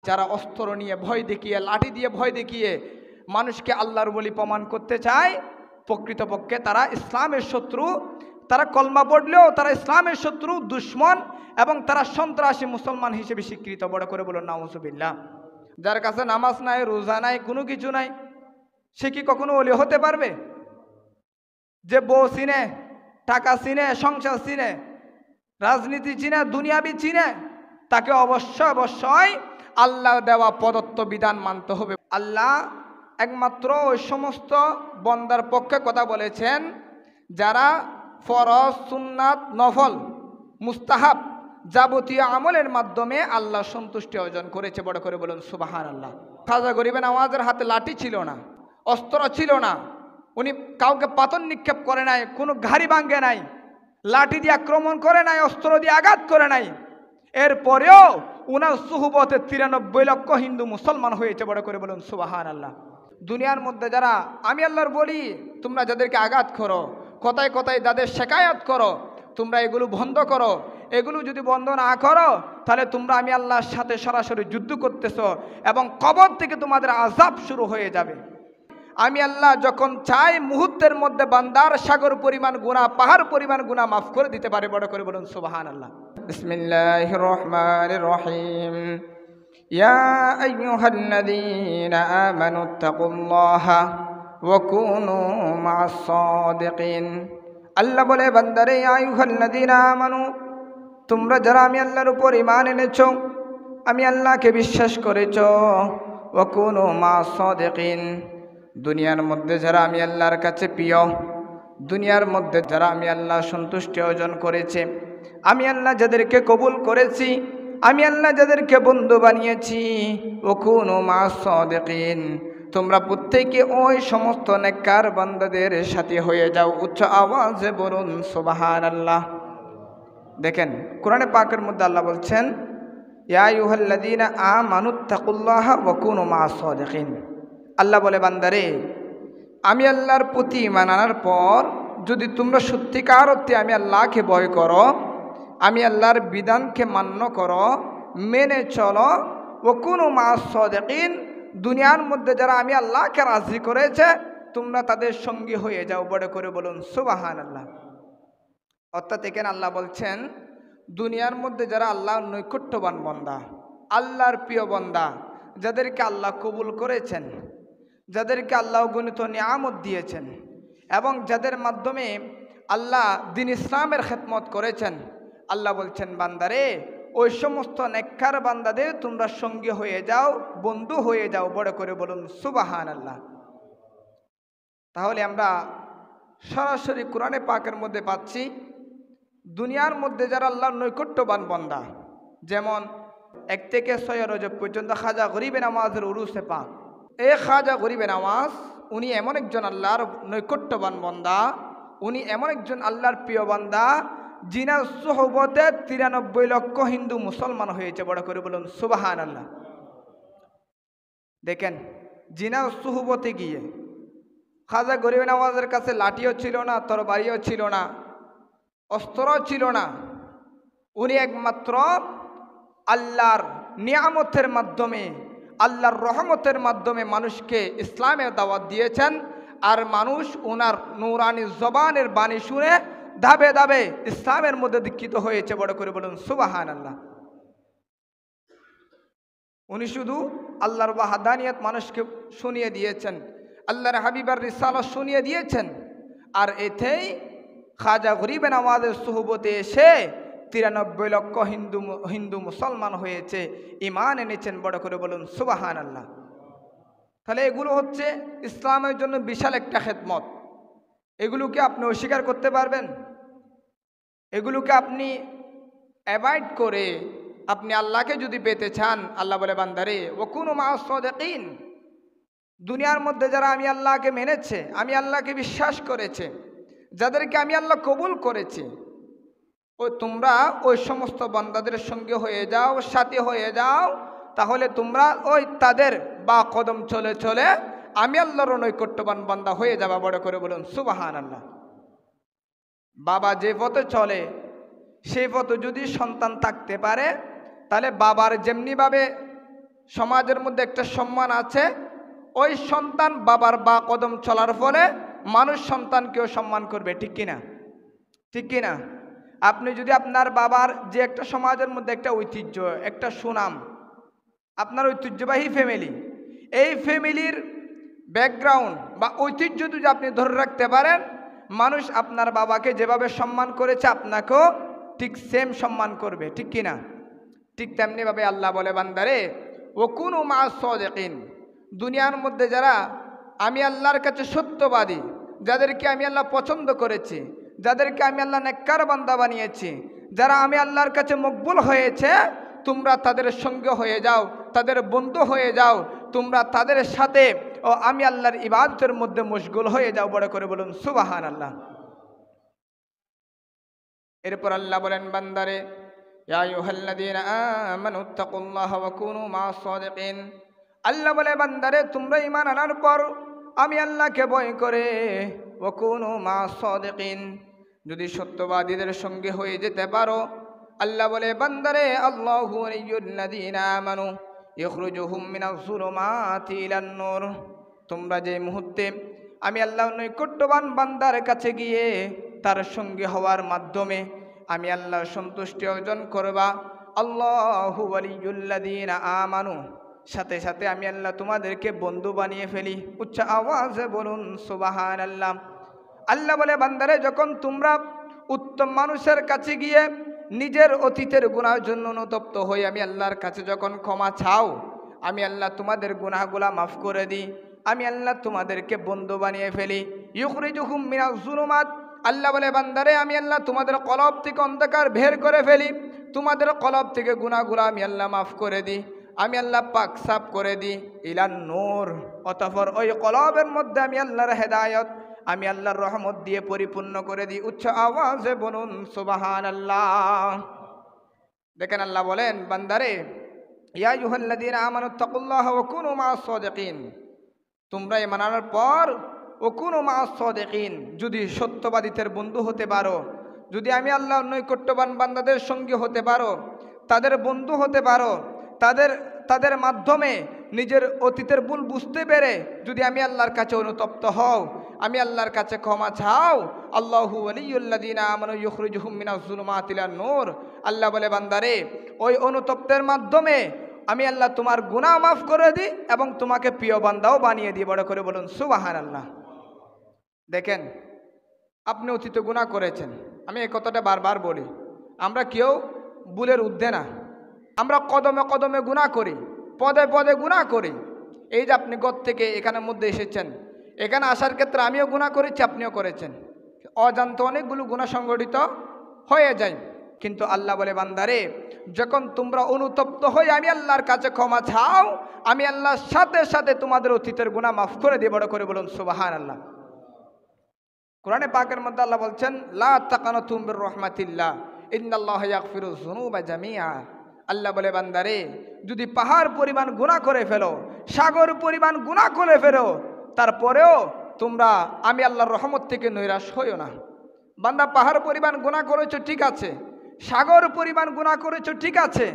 যারা অস্ত্র নিয়ে ভয় দেখিয়ে, লাঠি দিয়ে ভয় দেখিয়ে মানুষকে আল্লাহর বলি প্রমাণ করতে চায়, প্রকৃতপক্ষে তারা ইসলামের শত্রু। তারা কলমা পড়লেও তারা ইসলামের শত্রু, দুশ্মন, এবং তারা সন্ত্রাসী মুসলমান হিসেবে স্বীকৃত। বড় করে বলুন নাউজুবিল্লাহ। যার কাছে নামাজ নাই, রোজা নাই, কোনো কিছু নাই, সে কি কখনো ওলি হতে পারবে? যে বউ চিনে, টাকা চিনে, সংসার চিনে, রাজনীতি চিনে, দুনিয়াবি চিনে, তাকে অবশ্যই আল্লাহ দেওয়া প্রদত্ত বিধান মানতে হবে। আল্লাহ একমাত্র ওই সমস্ত বন্দার পক্ষে কথা বলেছেন যারা ফরজ, সুন্নাত, নফল, মুস্তাহাব যাবতীয় আমলের মাধ্যমে আল্লাহ সন্তুষ্টি অর্জন করেছে। বড় করে বলুন সুবহানাল্লাহ। খাজা গরিবে নওয়াজের হাতে লাঠি ছিল না, অস্ত্র ছিল না, উনি কাউকে পাথর নিক্ষেপ করে নাই, কোনো ঘাড়ি ভাঙ্গে নাই, লাঠি দিয়ে আক্রমণ করে নাই, অস্ত্র দিয়ে আঘাত করে নাই। এরপরেও উনার সুহবতে 93 লক্ষ হিন্দু মুসলমান হয়েছে। বড় করে বলুন সুবহানাল্লাহ। দুনিয়ার মধ্যে যারা আমি আল্লাহর বলি, তোমরা যাদেরকে আঘাত করো, কথায় কথায় যাদের শেকায়ত করো, তোমরা এগুলো বন্ধ করো। এগুলো যদি বন্ধ না করো তাহলে তোমরা আমি আল্লাহর সাথে সরাসরি যুদ্ধ করতেছো এবং কবর থেকে তোমাদের আযাব শুরু হয়ে যাবে। আমি আল্লাহ যখন চাই মুহূর্তের মধ্যে বান্দার সাগর পরিমাণ গুনাহ, পাহাড় পরিমাণ গুনাহ মাফ করে দিতে পারে। বড় করে বলুন সুবহানাল্লাহ। বিসমিল্লাহির রহমানির রহিম। ইয়া আইয়ুহাল্লাযীনা আমানুত্তাকুল্লাহা ওয়া কুনু মা'আস সাদিকিন। আল্লাহ বলে, বান্দারে, ইয়া আইয়ুহাল্লাযীনা আমানু, তোমরা যারা আমি আল্লাহর উপর ঈমান এনেছো, আমি আল্লাহকে বিশ্বাস করেছো, ওয়া কুনু মা'আস সাদিকিন, দুনিয়ার মধ্যে যারা আমি আল্লাহর কাছে প্রিয়, দুনিয়ার মধ্যে যারা আমি আল্লাহ সন্তুষ্টি অর্জন করেছে, আমি আল্লাহ যাদেরকে কবুল করেছি, আমি আল্লাহ যাদেরকে বন্ধু বানিয়েছি, ওকুনু মা'আস সাদিকিন, তোমরা প্রত্যেকে ওই সমস্ত নেককার বান্দাদের সাথে হয়ে যাও। উচ্চ আওয়াজে বলুন সুবহানাল্লাহ। দেখেন কোরআনে পাকের মধ্যে আল্লাহ বলছেন, ইয়া আইয়ুহাল্লাযীনা আমানুত্তাকুল্লাহা ওয়া কুনু মা'আস সাদিকিন। আল্লাহ বলে, বান্দারে, আমি আল্লাহর প্রতি ঈমান আনার পর যদি তোমরা সত্যিকার অর্থে আমি আল্লাহকে ভয় করো, আমি আল্লাহর বিধানকে মান্য করো, মেনে চলো, ওয়া কুনু মা'আস সাদিকিন, দুনিয়ার মধ্যে যারা আমি আল্লাহকে রাজি করেছে তোমরা তাদের সঙ্গী হয়ে যাও। বড় করে বলুন সুবহানাল্লাহ। অর্থাৎ এখানে আল্লাহ বলছেন, দুনিয়ার মধ্যে যারা আল্লাহর নৈকট্যবান বান্দা, আল্লাহর প্রিয় বান্দা, যাদেরকে আল্লাহ কবুল করেছেন, যাদেরকে আল্লাহ গণিত নিয়ামত দিয়েছেন এবং যাদের মাধ্যমে আল্লাহ দ্বীন ইসলামের খেদমত করেছেন, আল্লাহ বলছেন, বান্দারে, ওই সমস্ত নেককার বান্দাদের তোমরা সঙ্গী হয়ে যাও, বন্ধু হয়ে যাও। বড় করে বলুন সুবহানাল্লাহ। তাহলে আমরা সরাসরি কোরআনে পাকের মধ্যে পাচ্ছি, দুনিয়ার মধ্যে যারা আল্লাহর নৈকট্যবান বান্দা, যেমন 1 থেকে 6 রজব পর্যন্ত খাজা গরিবে নওয়াজের উরুসে পাক, এই খাজা গরিবে নওয়াজ উনি এমন একজন আল্লাহর নৈকট্যবান বান্দা, উনি এমন একজন আল্লাহর প্রিয় বান্দা যিনার সোহবতে 93 লক্ষ হিন্দু মুসলমান হয়েছে। বড় করে বলুন সুবহানাল্লাহ। দেখেন, যিনার সোহবতে গিয়ে খাজা গরিবে নওয়াজের কাছে লাঠিও ছিল না, তরবারিও ছিল না, অস্ত্রও ছিল না, উনি একমাত্র আল্লাহর নিয়ামতের মাধ্যমে, আল্লাহর রহমতের মাধ্যমে মানুষকে ইসলামের দাওয়াত দিয়েছেন। আর মানুষ ওনার নূরানি জবানের বাণী শুনে ধাবে ধাবে ইসলামের মধ্যে দীক্ষিত হয়েছে। বড় করে বলুন সুবহানাল্লাহ। উনি শুধু আল্লাহর ওয়াহদানিয়ত মানুষকে শুনিয়ে দিয়েছেন, আল্লাহর হাবিবার রিসালাত শুনিয়ে দিয়েছেন। আর এতেই খাজা গরিবে নওয়াজের সুহবতে এসে 93 লক্ষ হিন্দু মুসলমান হয়েছে, ঈমান এনেছেন। বড় করে বলুন সুবহানাল্লাহ। তাহলে এগুলো হচ্ছে ইসলামের জন্য বিশাল একটা খেদমত। এগুলোকে আপনি অস্বীকার করতে পারবেন? এগুলোকে আপনি অ্যাভয়েড করে আপনি আল্লাহকে যদি পেতে চান, আল্লাহ বলে, বান্দারে, ওয়া কুনু মা'আস সাদিকিন, দুনিয়ার মধ্যে যারা আমি আল্লাহকে মেনেছে, আমি আল্লাহকে বিশ্বাস করেছে, যাদেরকে আমি আল্লাহ কবুল করেছি, তোমরা ওই সমস্ত বান্দাদের সঙ্গে হয়ে যাও, সাথী হয়ে যাও। তাহলে তোমরা ওই তাদের বা কদম চলে চলে আমি আল্লাহর নৈকট্যবান বান্দা হয়ে যাবা। বড় করে বলুন সুবহানাল্লাহ। বাবা যে পথে চলে সেই পথে যদি সন্তান থাকতে পারে, তাহলে বাবার যেমনিভাবে সমাজের মধ্যে একটা সম্মান আছে, ওই সন্তান বাবার বা কদম চলার ফলে মানুষ সন্তানকেও সম্মান করবে, ঠিক কিনা? ঠিক কিনা? আপনি যদি আপনার বাবার যে একটা সমাজের মধ্যে একটা ঐতিহ্য, একটা সুনাম, আপনার ঐতিহ্যবাহী ফ্যামিলি, এই ফ্যামিলির ব্যাকগ্রাউন্ড বা ঐতিহ্য যদি আপনি ধরে রাখতে পারেন, মানুষ আপনার বাবাকে যেভাবে সম্মান করেছে আপনাকেও ঠিক সেম সম্মান করবে, ঠিক কিনা? ঠিক তেমনিভাবে আল্লাহ বলে বান্দারে ওকুনু মা'আস সাদিকিন, দুনিয়ার মধ্যে যারা আমি আল্লাহর কাছে সত্যবাদী, যাদেরকে আমি আল্লাহ পছন্দ করেছি, যাদেরকে আমি আল্লাহ নেককার বান্দা বানিয়েছি, যারা আমি আল্লাহর কাছে মকবুল হয়েছে, তোমরা তাদের সঙ্গে হয়ে যাও, তাদের বন্ধু হয়ে যাও, তোমরা তাদের সাথে ও আমি আল্লাহর ইবাদতের মধ্যে মশগুল হয়ে যাও। বড় করে বলুন সুবহানাল্লাহ। এরপর আল্লাহ বলেন বান্দারে ইয়া আইয়ুহাল্লাযীনা আমানুত্তাকুল্লাহা ওয়া কুনু মা'আস সাদিকিন, আল্লাহ বলে বান্দারে তোমরা ঈমান আনার পর আমি আল্লাহকে ভয় করে ওয়া কুনু মা'আস সাদিকিন, যদি সত্যবাদীদের সঙ্গে হয়ে যেতে পারো, আল্লাহ বলে বান্দারে আল্লাহু ওয়ালিয়্যুল্লাযীনা আমানু ইখরুজুহুম মিনাজ যুলুমাতি ইলান নূর, তোমরা যে মুহূর্তে আমি আল্লাহর নৈকট্যবান বান্দার কাছে গিয়ে তার সঙ্গে হওয়ার মাধ্যমে আমি আল্লাহর সন্তুষ্টি অর্জন করবা, আল্লাহু ওয়ালিয়্যুল্লাযীনা আমানু, সাথে সাথে আমি আল্লাহ তোমাদেরকে বন্ধু বানিয়ে ফেলি। উচ্চ আওয়াজে বলুন সুবহানাল্লাহ। আল্লাহ বলে বান্দারে যখন তোমরা উত্তম মানুষের কাছে গিয়ে নিজের অতীতের গুনাহের জন্য অনুতপ্ত হয়ে আমি আল্লাহর কাছে যখন ক্ষমা চাও, আমি আল্লাহ তোমাদের গুনাহগুলা মাফ করে দিই, আমি আল্লাহ তোমাদেরকে বন্ধু বানিয়ে ফেলি। ইখরিজুহুম মিনাজ যুলুমাত, আল্লাহ বলে বান্দারে আমি আল্লাহ তোমাদের কলব থেকে অন্ধকার বের করে ফেলি, তোমাদের কলব থেকে গুনাহগুলা আমি আল্লাহ মাফ করে দিই, আমি আল্লাহ পাক সাফ করে দিই ইলান নূর, অতঃপর ওই কলবের মধ্যে আমি আল্লাহর হেদায়েত, আমি আল্লাহর রহমত দিয়ে পরিপূর্ণ করে দিই। উচ্চ আওয়াজে বলুন সুবহানাল্লাহ। দেখেন আল্লাহ বলেন বান্দারে ইয়া আইয়ুহাল্লাযীনা আমানুত্তাকুল্লাহা ওয়া কুনু মা'আস সাদিকিন, তোমরা ঈমান আনার পর ওয়া কুনু মা'আস সাদিকিন, যদি সত্যবাদীদের বন্ধু হতে পারো, যদি আমি আল্লাহর নৈকট্যবান বান্দাদের সঙ্গী হতে পারো, তাদের বন্ধু হতে পারো, তাদের মাধ্যমে নিজের অতীতের ভুল বুঝতে পেরে যদি আমি আল্লাহর কাছে অনুতপ্ত হও, আমি আল্লাহর কাছে ক্ষমা চাও, আল্লাহু ওয়ালিয়্যুল্লাযীনা আমানু ইখরিজুহুম মিনাজ যুলুমাতি ইলান নূর, আল্লাহ বলে বান্দারে ওই অনুতপ্তের মাধ্যমে আমি আল্লাহ তোমার গুনাহ মাফ করে দিই এবং তোমাকে প্রিয় বান্দাও বানিয়ে দিই। বড় করে বলুন সুবহানাল্লাহ। দেখেন আপনি অতীতে গুনাহ করেছেন, আমি এই কথাটা বারবার বলি, আমরা কেউ ভুলের ঊর্ধ্বে না, আমরা কদমে কদমে গুনাহ করি, পদে পদে গুনাহ করি। এই যে আপনি গত থেকে এখানের মধ্যে এসেছেন, এখানে আসার ক্ষেত্রে আমিও গুনাহ করেছি, আপনিও করেছেন, অজান্তে অনেকগুলো গুনাহ সংগঠিত হয়ে যায়। কিন্তু আল্লাহ বলে বান্দারে যখন তোমরা অনুতপ্ত হয়ে আমি আল্লাহর কাছে ক্ষমা চাও, আমি আল্লাহর সাথে সাথে তোমাদের অতীতের গুনাহ মাফ করে দিই। বড় করে বলুন সুবহানাল্লাহ। কোরআনে পাকের মধ্যে আল্লাহ বলছেন লা তাকানাতু মির রাহমাতিল্লাহ ইন্নাল্লাহা ইয়াগফিরুয যুনুবা জামিআ, আল্লাহ বলে বান্দারে যদি পাহাড় পরিমাণ গুনাহ করে ফেলো, সাগর পরিমাণ গুনাহ করে ফেলো, তারপরেও তোমরা আমি আল্লাহর রহমত থেকে নৈরাশ হইও না। বান্দা পাহাড় পরিমাণ গুনাহ করেছো ঠিক আছে, সাগর পরিমাণ গুনাহ করেছো ঠিক আছে,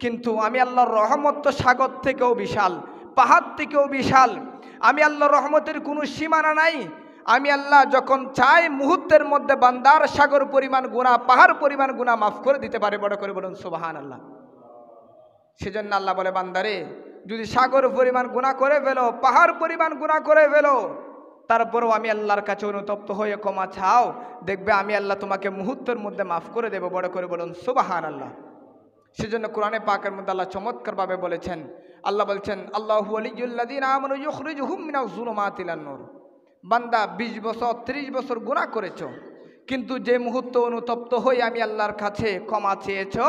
কিন্তু আমি আল্লাহর রহমত তো সাগর থেকেও বিশাল, পাহাড় থেকেও বিশাল। আমি আল্লাহর রহমতের কোনো সীমানা নাই। আমি আল্লাহ যখন চাই মুহূর্তের মধ্যে বান্দার সাগর পরিমাণ গুনাহ, পাহাড় পরিমাণ গুনাহ মাফ করে দিতে পারে। বড় করে বলুন সুবহানাল্লাহ। সেজন্য আল্লাহ বলে বান্দারে যদি সাগর পরিমাণ গুনাহ করে ফেলো, পাহাড় পরিমাণ গুনাহ করে ফেলো, তারপরেও আমি আল্লাহর কাছে অনুতপ্ত হয়ে ক্ষমা চাও, দেখবে আমি আল্লাহ তোমাকে মুহূর্তের মধ্যে মাফ করে দেব। বড় করে বলুন সুবহানাল্লাহ। সেজন্য কোরআনে পাকের মধ্যে আল্লাহ চমৎকারভাবে বলেছেন, আল্লাহ বলছেন আল্লাহু ওয়ালিয়্যুল্লাযীনা আমানু ইখরিজুহুম মিনাজ যুলুমাতি ইলান নূর। বান্দা 20 বছর 30 বছর গুনাহ করেছো, কিন্তু যে মুহূর্তে অনুতপ্ত হয়ে আমি আল্লাহর কাছে ক্ষমা চেয়েছো,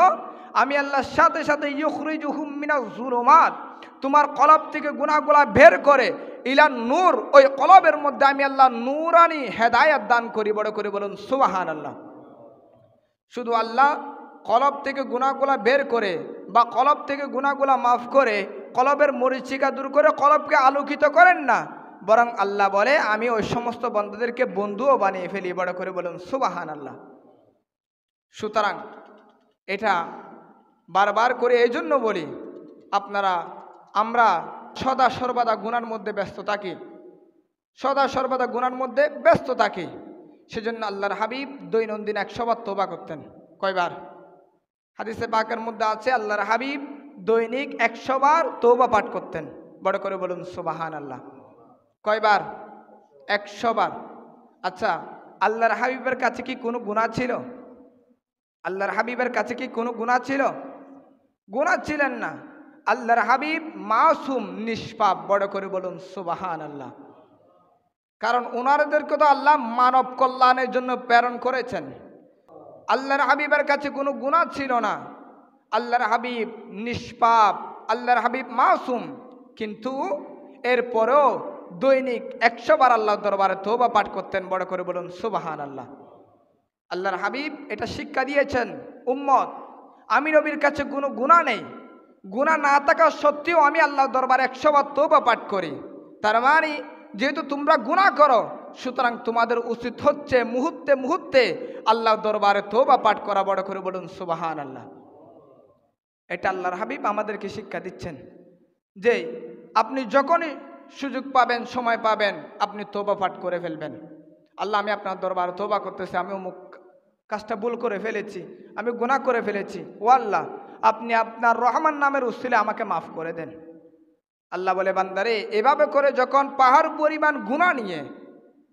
আমি আল্লাহর সাথে সাথে ইখরিজুহুম মিনাজ যুলুমাত, তোমার কলব থেকে গুনাহগুলা বের করে ইলান নূর, ওই কলবের মধ্যে আমি আল্লাহ নূরানি হেদায়েত দান করি। বড় করে বলুন সুবহানাল্লাহ। শুধু আল্লাহ কলব থেকে গুনাহগুলা বের করে বা কলব থেকে গুনাহগুলা মাফ করে কলবের মরিচিকা দূর করে কলবকে আলোকিত করেন না, বরং আল্লাহ বলে আমি ওই সমস্ত বান্দাদেরকে বন্ধুও বানিয়ে ফেলি। বড় করে বলুন সুবহানাল্লাহ। সুতরাং এটা বারবার করে এই জন্য বলি, আপনারা আমরা সদা সর্বদা গুনার মধ্যে ব্যস্ত থাকি, সদা সর্বদা গুনার মধ্যে ব্যস্ত থাকি। সেজন্য আল্লাহর হাবিব দৈনন্দিন 100 বার তওবা করতেন। কয়বার? হাদিসে পাকের মধ্যে আছে আল্লাহর হাবিব দৈনিক 100 বার তওবা পাঠ করতেন। বড় করে বলুন সুবহানাল্লাহ। কয়বার? 100 বার। আচ্ছা, আল্লাহর হাবিবের কাছে কি কোনো গুনাহ ছিল? আল্লাহর হাবিবের কাছে কি কোনো গুনাহ ছিল? গুনাহ ছিলেন না। আল্লাহর হাবিব মাসুম, নিষ্পাপ। বড় করে বলুন সুবহানাল্লাহ। কারণ ওনাদেরকে তো আল্লাহ মানব কল্যাণের জন্য প্রেরণ করেছেন। আল্লাহর হাবিবের কাছে কোনো গুনাহ ছিল না। আল্লাহর হাবিব নিষ্পাপ, আল্লাহর হাবিব মাসুম, কিন্তু এরপরেও দৈনিক 100 বার আল্লাহর দরবারে তওবা পাঠ করতেন। বড় করে বলুন সুবহানাল্লাহ। আল্লাহর হাবিব এটা শিক্ষা দিয়েছেন, উম্মত আমি নবীর কাছে কোনো গুনাহ নেই, গুনাহ না থাকা সত্ত্বেও আমি আল্লাহর দরবারে 100 বার তওবা পাঠ করি। তার মানে যেহেতু তোমরা গুনাহ করো, সুতরাং তোমাদের উচিত হচ্ছে মুহূর্তে মুহূর্তে আল্লাহর দরবারে তওবা পাঠ করা। বড় করে বলুন সুবহানাল্লাহ। এটা আল্লাহর হাবিব আমাদেরকে শিক্ষা দিচ্ছেন যে আপনি যখনই সুযোগ পাবেন, সময় পাবেন, আপনি তওবা পাঠ করে ফেলবেন। আল্লাহ, আমি আপনার দরবারে তওবা করতেছি, আমি অমুক কাজটা ভুল করে ফেলেছি, আমি গুনাহ করে ফেলেছি। ও আল্লাহ, আপনি আপনার রহমান নামের উসিলায় আমাকে মাফ করে দেন। আল্লাহ বলে, বান্দারে, এভাবে করে যখন পাহাড় পরিমাণ গুনাহ নিয়ে,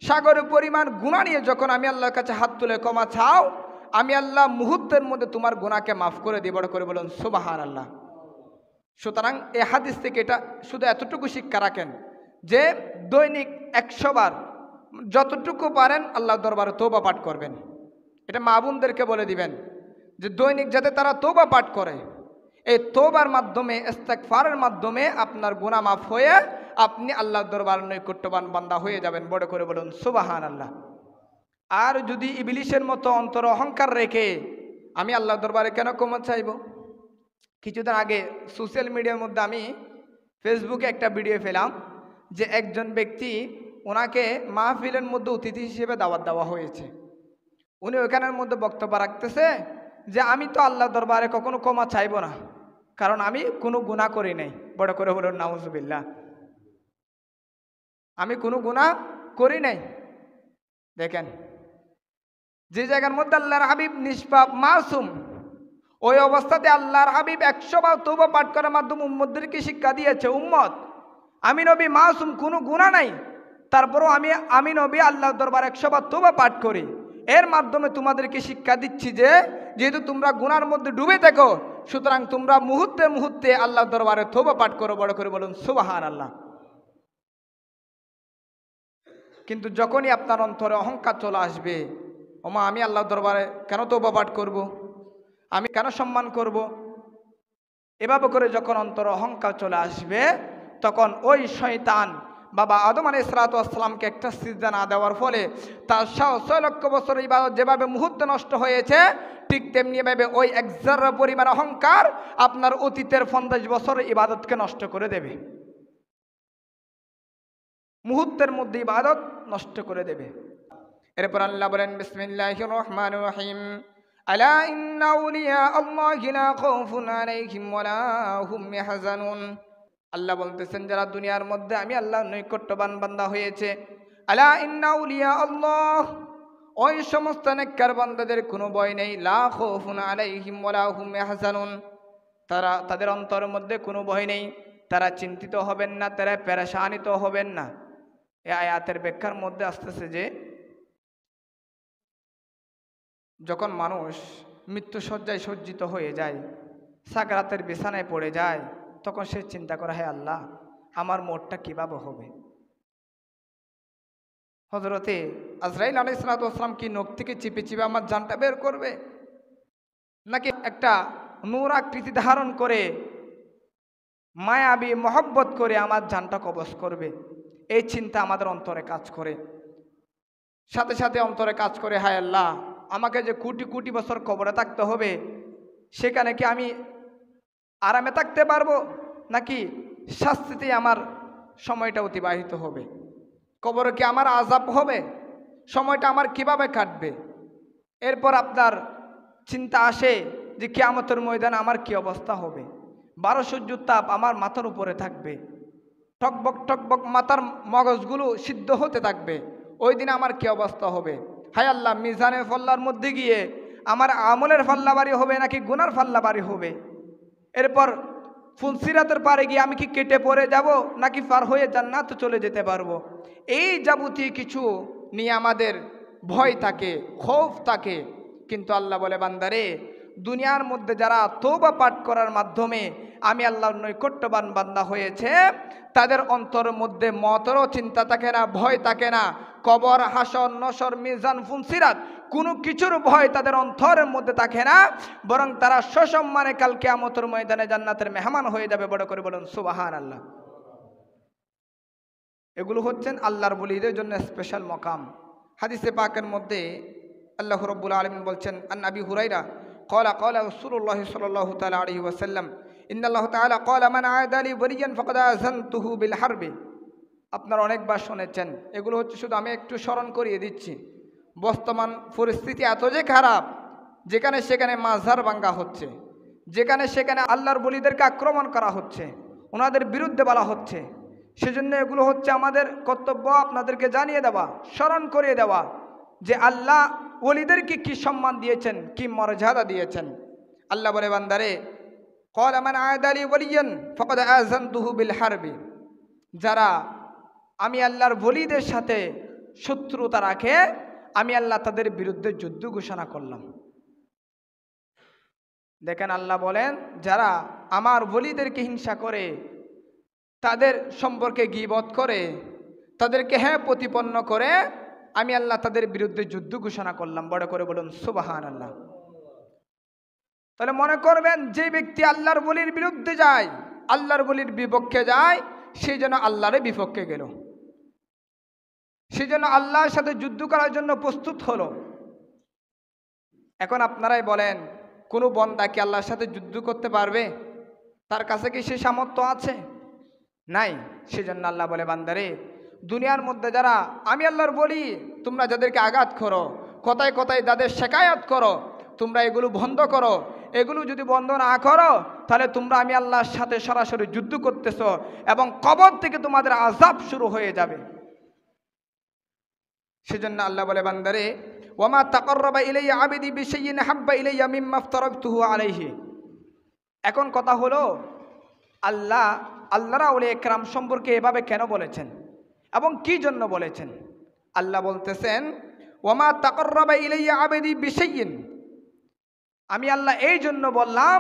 সাগরের পরিমাণ গুনাহ নিয়ে যখন আমি আল্লাহর কাছে হাত তুলে ক্ষমা চাও, আমি আল্লাহ মুহূর্তের মধ্যে তোমার গুনাহকে মাফ করে দিই। বড় করে বলুন সুবহানাল্লাহ। সুতরাং এই হাদিস থেকে এটা শুধু এতটুকু শিক্ষা রাখেন যে দৈনিক 100 বার যতটুকু পারেন আল্লাহর দরবারে তওবা পাঠ করবেন। এটা মা বোনদেরকে বলে দিবেন যে দৈনিক যাতে তারা তওবা পাঠ করে। এই তওবার মাধ্যমে, ইস্তেগফারের মাধ্যমে আপনার গুনাহ মাফ হয়ে আপনি আল্লাহর দরবারে নৈকট্যবান বান্দা হয়ে যাবেন। বড় করে বলুন সুবহানাল্লাহ। আর যদি ইবলিসের মতো অন্তর অহংকার রেখে আমি আল্লাহর দরবারে কেন ক্ষমা চাইব? কিছুদিন আগে সোশ্যাল মিডিয়ার মধ্যে আমি ফেসবুকে একটা ভিডিও পেলাম যে একজন ব্যক্তি, ওনাকে মাহফিলের মধ্যে অতিথি হিসেবে দাওয়াত দেওয়া হয়েছে। উনি ওখানের মধ্যে বক্তব্য রাখতেছে যে আমি তো আল্লাহর দরবারে কখনো ক্ষমা চাইব না, কারণ আমি কোনো গুনাহ করি নাই। বড় করে বলুন নাউজুবিল্লাহ। আমি কোনো গুনাহ করি নাই। দেখেন, যে জায়গার মধ্যে আল্লাহর হাবিব নিষ্পাপ, মাসুম, ওই অবস্থাতে আল্লাহর হাবিব 100 বার তওবা পাঠ করার মাধ্যমে উম্মতদেরকে শিক্ষা দিয়েছে, উম্মত আমি নবী মাসুম, কোনো গুনাহ নাই, তারপরও আমি নবী আল্লাহর দরবারে 100 বার তওবা পাঠ করি। এর মাধ্যমে তোমাদেরকে শিক্ষা দিচ্ছি যে যেহেতু তোমরা গুনার মধ্যে ডুবে থাকো, সুতরাং তোমরা মুহূর্তে মুহূর্তে আল্লাহর দরবারে তওবা পাঠ করো। বড় করে বলুন সুবহানাল্লাহ। কিন্তু যখনই আপনার অন্তরে অহংকার চলে আসবে, ওমা আমি আল্লাহর দরবারে কেন তওবা পাঠ করব, আমি কেন সম্মান করব, এভাবে করে যখন অন্তরে অহংকার চলে আসবে, তখন ওই শয়তান বাবা আদম আলাইহিস সালাতু ওয়াস সালামকে একটা সিজদা না দেওয়ার ফলে তার 6 লক্ষ বছর ইবাদত যেভাবে মুহূর্তে নষ্ট হয়েছে, ঠিক তেমনি ভাবে ওই 1 যাররা পরিমাণ অহংকার আপনার অতীতের 50 বছরের ইবাদতকে নষ্ট করে দেবে। মুহূর্তের মধ্যে ইবাদত নষ্ট করে দেবে। এরপর আল্লাহ বলেন, বিসমিল্লাহির রহমানির রহিম, আলা ইন্না আউলিয়া আল্লাহি লা খাউফুন আলাইহিম ওয়া লা হুম ইয়াহজানুন। আল্লাহ বলতেছেন, যারা দুনিয়ার মধ্যে আমি আল্লাহর নৈকট্যবান বান্দা হয়েছে, আলা ইন্না আউলিয়া আল্লাহ, ওই সমস্ত নেককার বান্দাদের কোনো ভয় নেই, লা খাউফুন আলাইহিম ওয়া লা হুম ইয়াহজানুন, তাদের অন্তরের মধ্যে কোনো ভয় নেই, তারা চিন্তিত হবেন না, তারা পেরেশানিত হবেন না। এই আয়াতের ব্যাখ্যার মধ্যে আসতেছে যে যখন মানুষ মৃত্যুশয্যায় সজ্জিত হয়ে যায়, সাকরাতের বিছানায় পড়ে যায়, তখন সে চিন্তা করে, হে আল্লাহ, আমার মরটা কিভাবে হবে। হযরতে আজরাইল আলাইহিস সালাতু ওয়াস সালাম কি নখ থেকে চিপে চিপে আমার জানটা বের করবে, নাকি একটা নূর আকৃতি ধারণ করে মায়াবী মহব্বত করে আমার জানটা কবজ করবে। এই চিন্তা আমাদের অন্তরে কাজ করে। সাথে সাথে অন্তরে কাজ করে, হায় আল্লাহ, আমাকে যে কোটি কোটি বছর কবরে থাকতে হবে, সেখানে কি আমি আরামে থাকতে পারবো, নাকি শাস্তিতে আমার সময়টা অতিবাহিত হবে? কবরে কি আমার আযাব হবে? সময়টা আমার কিভাবে কাটবে? এরপর আপনার চিন্তা আসে যে কিয়ামতের ময়দানে আমার কি অবস্থা হবে। 12 সূর্যের তাপ আমার মাথার উপরে থাকবে, টকবক টকবক মাথার মগজগুলো সিদ্ধ হতে থাকবে। ওই দিন আমার কি অবস্থা হবে? হায় আল্লাহ, মিজানের ফল্লার মধ্যে গিয়ে আমার আমলের ফাল্লা বাড়ি হবে নাকি গুনার ফাল্লা বাড়ি হবে? এরপর ফুলসিরাতের পারে গিয়ে আমি কি কেটে পড়ে যাব নাকি পার হয়ে জান্নাত চলে যেতে পারবো? এই যাবতীয় কিছু নিয়ে আমাদের ভয় থাকে, খৌফ থাকে। কিন্তু আল্লাহ বলে, বান্দারে, দুনিয়ার মধ্যে যারা তওবা পাঠ করার মাধ্যমে আমি আল্লাহর নৈকট্যবান বান্দা হয়েছে, তাদের অন্তরের মধ্যে মতেরও চিন্তা থাকে না, ভয় থাকে না। কবর, হাসর, নসর, মিজান, ফুলসিরাত কোনো কিছুর ভয় তাদের অন্তরের মধ্যে থাকে না, বরং তারা সসম্মানে কাল কিয়ামতের ময়দানে জান্নাতের মেহমান হয়ে যাবে। বড় করে বলুন সুবহানাল্লাহ। এগুলো হচ্ছেন আল্লাহর ওলিদের জন্য স্পেশাল মকাম। হাদিসে পাকের মধ্যে আল্লাহ রাব্বুল আলামিন বলছেন, আন আবি হুরায়রা ক্বালা ক্বালা রাসূলুল্লাহ সাল্লাল্লাহু তাআলা আলাইহি ওয়াসাল্লাম, ইন্নাল্লাহ তাআলা ক্বালা মান আ'দা লি ওয়ালিয়ান ফাকাদ আযানতুহু বিল হারবি। আপনারা অনেকবার শুনেছেন। এগুলো হচ্ছে, শুধু আমি একটু স্মরণ করিয়ে দিচ্ছি। বর্তমান পরিস্থিতি এত যে খারাপ, যেখানে সেখানে মাজার ভাঙ্গা হচ্ছে, যেখানে সেখানে আল্লাহর ওলিদেরকে আক্রমণ করা হচ্ছে, ওনাদের বিরুদ্ধে বলা হচ্ছে। সেজন্য এগুলো হচ্ছে আমাদের কর্তব্য আপনাদেরকে জানিয়ে দেওয়া, স্মরণ করিয়ে দেওয়া যে আল্লাহ ওলিদেরকে কি সম্মান দিয়েছেন, কি মর্যাদা দিয়েছেন। আল্লাহ বলে, বান্দারে, ক্বালা মান আ'দা লি ওয়ালিয়ান ফাকাদ আযানতুহু বিল হারবি। যারা আমি আল্লাহর ওলিদের সাথে শত্রুতা রাখে, আমি আল্লাহ তাদের বিরুদ্ধে যুদ্ধ ঘোষণা করলাম। দেখেন, আল্লাহ বলেন, যারা আমার ওলিদেরকে হিংসা করে, তাদের সম্পর্কে গীবত করে, তাদেরকে প্রতিপন্ন করে, আমি আল্লাহ তাদের বিরুদ্ধে যুদ্ধ ঘোষণা করলাম। বড় করে বলুন সুবহানাল্লাহ। তাহলে মনে করবেন, যে ব্যক্তি আল্লাহর ওলির বিরুদ্ধে যায়, আল্লাহর ওলির বিপক্ষে যায়, সেই জন্য আল্লাহর বিপক্ষে গেল, সেই জন্য আল্লাহর সাথে যুদ্ধ করার জন্য প্রস্তুত হলো। এখন আপনারাই বলেন, কোনো বান্দা কি আল্লাহর সাথে যুদ্ধ করতে পারবে? তার কাছে কি সে সামর্থ্য আছে? নাই। সেজন্য আল্লাহ বলে, বান্দারে, দুনিয়ার মধ্যে যারা আমি আল্লাহর বলি, তোমরা যাদেরকে আঘাত করো, কথায় কথায় যাদের শেকায়ত করো, তোমরা এগুলো বন্ধ করো। এগুলো যদি বন্ধ না করো, তাহলে তোমরা আমি আল্লাহর সাথে সরাসরি যুদ্ধ করতেছো, এবং কবর থেকে তোমাদের আযাব শুরু হয়ে যাবে। সেজন্য আল্লাহ বলে, বান্দারে, ওয়ামা তাকাররাবা ইলাইয়া আবদি বিশাইইন হাব্বা ইলাইয়া মিম্মা আফতারাতুহু আলাইহি। এখন কথা হলো, আল্লাহর আউলিয়া একরাম সম্পর্কে এভাবে কেন বলেছেন এবং কি জন্য বলেছেন? আল্লাহ বলতেছেন, ওয়ামা তাকাররাবা ইলাইয়া আবদি বিশাইইন। আমি আল্লাহ এই জন্য বললাম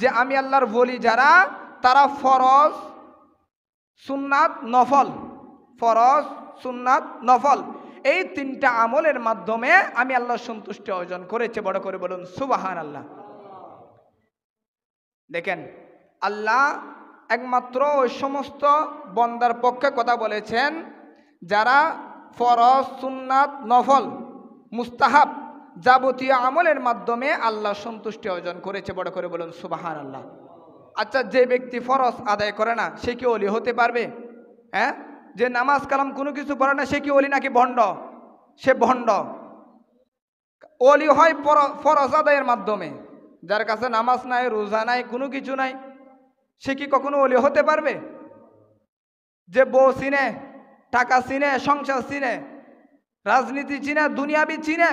যে আমি আল্লাহর ওলি যারা, তারা ফরজ, সুন্নাত, নফল, ফরজ, সুন্নাত, নফল, এই তিনটা আমলের মাধ্যমে আমি আল্লাহর সন্তুষ্টি অর্জন করেছে। বড় করে বলুন সুবহানাল্লাহ। দেখেন, আল্লাহ একমাত্র ওই সমস্ত বান্দার পক্ষে কথা বলেছেন যারা ফরজ, সুন্নাত, নফল, মুস্তাহাব যাবতীয় আমলের মাধ্যমে আল্লাহ সন্তুষ্টি অর্জন করেছে। বড় করে বলুন সুবহানাল্লাহ। আচ্ছা, যে ব্যক্তি ফরজ আদায় করে না, সে কি ওলি হতে পারবে? হ্যাঁ, যে নামাজ কালাম কোনো কিছু পড়ে না, সে কি ওলি নাকি ভণ্ড? সে ভণ্ড। ওলি হয় ফরজ আদায়ের মাধ্যমে। যার কাছে নামাজ নাই, রোজা নাই, কোনো কিছু নাই, সে কি কখনো ওলি হতে পারবে? যে বউ চিনে, টাকা চিনে, সংসার চিনে, রাজনীতি চিনে, দুনিয়াবি চিনে,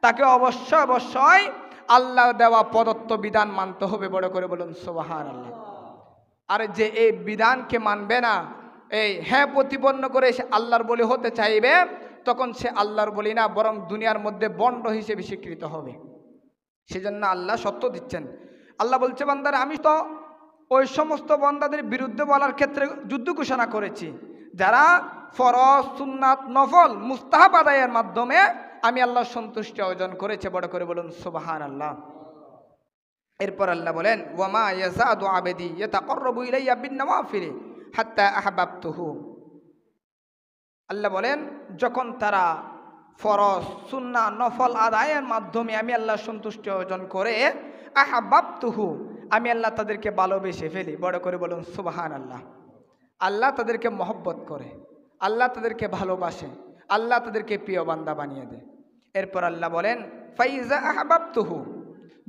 তাকে অবশ্যই আল্লাহ দেওয়া প্রদত্ত বিধান মানতে হবে। বড় করে বলুন সুবহানাল্লাহ। আর যে এই বিধানকে মানবে না, এই প্রতিপন্ন করে সে আল্লাহর বলি হতে চাইবে, তখন সে আল্লাহর বলি না, বরং দুনিয়ার মধ্যে বন্ড হিসেবে স্বীকৃত হবে। সেজন্য আল্লাহ সত্য দিচ্ছেন। আল্লাহ বলছে, বান্দারা, আমি তো ওই সমস্ত বান্দাদের বিরুদ্ধে বলার ক্ষেত্রে যুদ্ধ ঘোষণা করেছি যারা ফরজ, সুন্নাত, নফল, মুস্তাহাব আদায়ের মাধ্যমে আমি আল্লাহর সন্তুষ্টি অর্জন করেছে। বড় করে বলুন সুবহানাল্লাহ। এরপর আল্লাহ বলেন, ওয়ামা ইয়াযাদু আবদি ইয়াতাকাররাবু ইলাইয়া বিন-নওয়াফিলি হাত্তা আহবাবতুহু। আল্লাহ বলেন, যখন তারা ফরজ, সুন্নাহ, নফল আদায়ের মাধ্যমে আমি আল্লাহর সন্তুষ্টি অর্জন করে, আহবাবতুহু, আমি আল্লাহ তাদেরকে ভালোবেসে ফেলি। বড় করে বলুন সুবহানাল্লাহ। আল্লাহ তাদেরকে মহব্বত করে, আল্লাহ তাদেরকে ভালোবাসে, আল্লাহ তাদেরকে প্রিয় বান্দা বানিয়ে দেয়। এরপর আল্লাহ বলেন, ফাইজা আহবাবতুহু,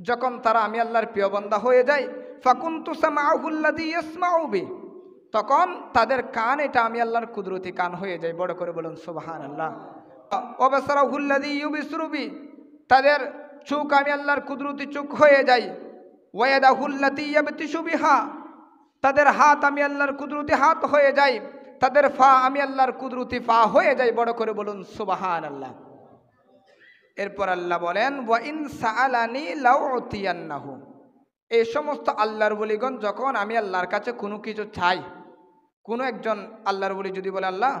যখন তারা আমি আল্লাহর প্রিয় বান্দা হয়ে যায়, ফাকুনতু সামাউহুল্লাযী ইয়াসমাউ বি, তখন তাদের কান এটা আমি আল্লাহর কুদরতি কান হয়ে যায়। বড় করে বলুন সুবহানাল্লাহ। ওয়া বাসারাহুল্লাযী ইউবসিরু বি, তাদের চোখ আমি আল্লাহর কুদরতি চোখ হয়ে যাই। ওয়া ইয়াদাহুল্লাতী ইয়াবতিশু বিহা, তাদের হাত আমি আল্লাহর কুদরতি হাত হয়ে যাই। তাদের ফা আমি আল্লাহর কুদরতি ফা হয়ে যাই। বড় করে বলুন সুবহানাল্লাহ। এরপর আল্লাহ বলেন ওয়া ইন সাআলানি লাউতিয়ান্নাহু, এই সমস্ত আল্লাহর ওলিগণ যখন আমি আল্লাহর কাছে কোনো কিছু চাই, কোনো একজন আল্লাহর ওলি যদি বলে আল্লাহ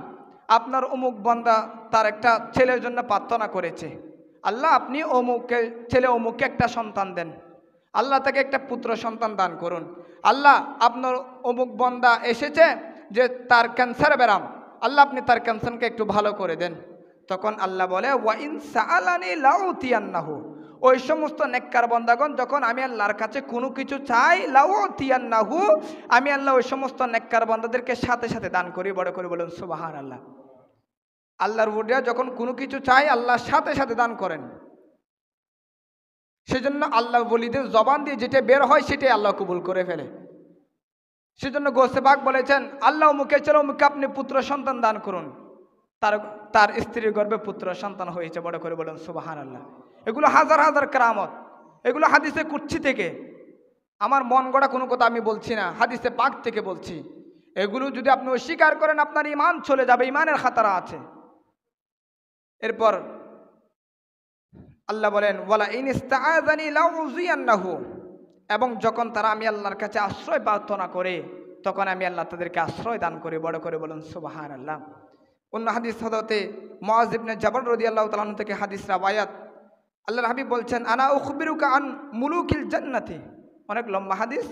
আপনার অমুক বান্দা তার একটা ছেলের জন্য প্রার্থনা করেছে, আল্লাহ আপনি অমুককে ছেলে অমুককে একটা সন্তান দেন, আল্লাহ তাকে একটা পুত্র সন্তান দান করুন, আল্লাহ আপনার অমুক বান্দা এসেছে যে তার ক্যান্সার ব্যারাম, আল্লাহ আপনি তার ক্যান্সারকে একটু ভালো করে দেন। তখন আল্লাহ বলে ওয়া ইন সাআলানি লাউতিয়ান্নাহু, ওই সমস্ত নেককার বান্দাগণ যখন আমি আল্লাহর কাছে কোনো কিছু চাই, লাউতিয়ান্নাহু, আমি আল্লাহ ওই সমস্ত নেককার বান্দাদেরকে সাথে সাথে দান করি। বড় করে বলুন সুবহানাল্লাহ। আল্লাহর ওলিরা যখন কোনো কিছু চাই আল্লাহ সাথে সাথে দান করেন। সেজন্য আল্লাহ ওলিদের জবান দিয়ে যেটা বের হয় সেটাই আল্লাহ কবুল করে ফেলে। সেজন্য গৌসে পাক বলেছেন আল্লাহ অমুকে ছিল অমুকে আপনি পুত্র সন্তান দান করুন, তার স্ত্রীর গর্ভে পুত্র সন্তান হয়েছে। বড় করে বলুন সুবহানাল্লাহ। এগুলো হাজার হাজার কেরামত, এগুলো হাদিসে কুদসি থেকে, আমার মন গড়া কোনো কথা আমি বলছি না, হাদিসে পাক থেকে বলছি। এগুলো যদি আপনি অস্বীকার করেন আপনার ঈমান চলে যাবে, ঈমানের খাতারা আছে। এরপর আল্লাহ বলেন ওয়ালা ইন ইস্তাআযানি লাউযিয়ান্নাহু, এবং যখন তারা আমি আল্লাহর কাছে আশ্রয় প্রার্থনা করে তখন আমি আল্লাহ তাদেরকে আশ্রয় দান করি। বড় করে বলুন সুবহানাল্লাহ। অন্য হাদিস হযরতে মুআয ইবনে জাবাল রাদিয়াল্লাহু তাআলা আনহু থেকে হাদিস রাওয়ায়াত, আল্লাহর হাবিব বলছেন আনা উখবিরুকা আন মুলুকিল জান্নাতি, অনেক লম্বা হাদিস।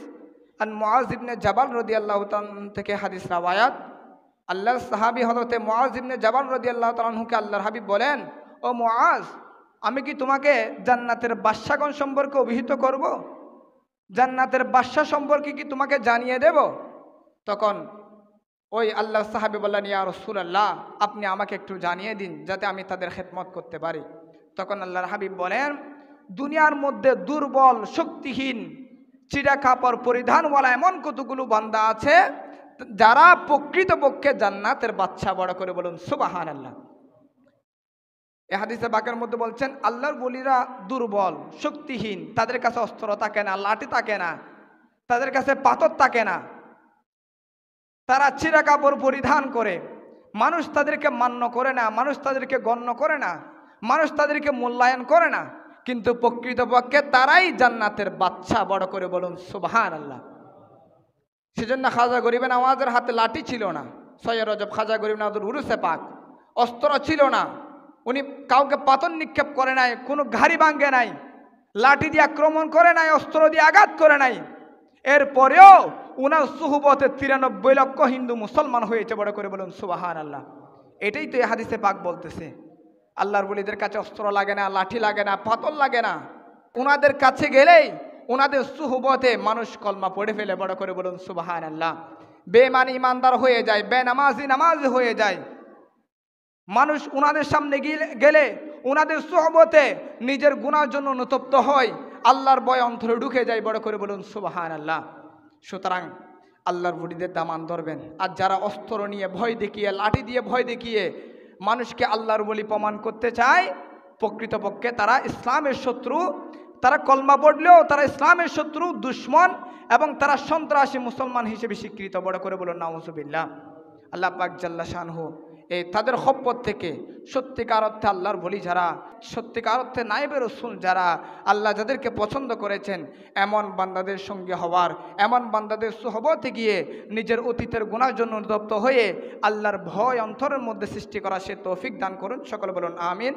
আন মুআয ইবনে জাবাল রাদিয়াল্লাহু তাআলা থেকে হাদিস রাওয়ায়াত, আল্লাহর সাহাবী হযরতে মুআয ইবনে জাবাল রাদিয়াল্লাহু তাআলা আনহুকে আল্লাহর হাবিব বলেন ও মুআয, আমি কি তোমাকে জান্নাতের বাদশাগণ সম্পর্কে অভিহিত করব? জান্নাতের বাদশা সম্পর্কে কি তোমাকে জানিয়ে দেব? তখন ওই আল্লাহ সাহাবী বললেন ইয়া রাসূলুল্লাহ, আপনি আমাকে একটু জানিয়ে দিন যাতে আমি তাদের খেদমত করতে পারি। তখন আল্লাহর হাবিব বলেন দুনিয়ার মধ্যে দুর্বল শক্তিহীন চিরা কাপড় পরিধানওয়ালা এমন কতগুলো বান্দা আছে যারা প্রকৃতপক্ষে জান্নাতের বাদশা। বড় করে বলুন সুবহানাল্লাহ। এই হাদিসে বাকের মধ্যে বলছেন আল্লাহর ওলিরা দুর্বল শক্তিহীন, তাদের কাছে অস্ত্র থাকে না, লাঠি থাকে না, তাদের কাছে পাথর থাকে না, তারা ছিঁড়া কাপড় পরিধান করে, মানুষ তাদেরকে মান্য করে না, মানুষ তাদেরকে গণ্য করে না, মানুষ তাদেরকে মূল্যায়ন করে না, কিন্তু প্রকৃতপক্ষে তারাই জান্নাতের বাদশা। বড় করে বলুন সুবহানাল্লাহ। সেজন্য খাজা গরিব নওয়াজের হাতে লাঠি ছিল না, সৈয়দ রজব খাজা গরিব নওয়াজের উরুসে পাক, অস্ত্র ছিল না, উনি কাউকে পাথর নিক্ষেপ করে নাই, কোনো ঘাড়ি ভাঙ্গে নাই, লাঠি দিয়ে আক্রমণ করে নাই, অস্ত্র দিয়ে আঘাত করে নাই। এরপরেও উনার সুহবতে 93 লক্ষ হিন্দু মুসলমান হয়েছে। বড় করে বলুন সুবহানাল্লাহ। এটাই তো এই হাদিসে পাক বলতেছে আল্লাহর ওলিদের কাছে অস্ত্র লাগে না, লাঠি লাগে না, পাথর লাগে না, উনাদের কাছে গেলেই উনাদের সুহবতে মানুষ কলমা পড়ে ফেলে। বড় করে বলুন সুবহানাল্লাহ। বেঈমান ইমানদার হয়ে যায়, বেনামাজি নামাজি হয়ে যায়। মানুষ উনাদের সামনে গেলে উনাদের সুহবতে নিজের গুনার জন্য অনুতপ্ত হয়, আল্লাহর ভয় অন্তরে ঢুকে যায়। বড় করে বলুন সুবহানাল্লাহ। সুতরাং আল্লাহর ওলিদের দামান ধরবেন। আর যারা অস্ত্র নিয়ে ভয় দেখিয়ে, লাঠি দিয়ে ভয় দেখিয়ে মানুষকে আল্লাহর ওলি প্রমাণ করতে চায়, প্রকৃতপক্ষে তারা ইসলামের শত্রু। তারা কলমা পড়লেও তারা ইসলামের শত্রু, দুশ্মন, এবং তারা সন্ত্রাসী মুসলমান হিসেবে স্বীকৃত। বড় করে বলুন নাউজুবিল্লাহ। আল্লাহ পাক জাল্লা শানহু এই তাদের খপ্পত থেকে সত্যিকার অর্থে আল্লাহর বলি যারা, সত্যিকার অর্থে নায়েবে রাসূল যারা, আল্লাহ যাদেরকে পছন্দ করেছেন এমন বান্দাদের সঙ্গে হওয়ার, এমন বান্দাদের সুহবতে গিয়ে নিজের অতীতের গুনার জন্য অনুতপ্ত হয়ে আল্লাহর ভয় অন্তরের মধ্যে সৃষ্টি করা সে তৌফিক দান করুন। সকলে বলুন আমিন।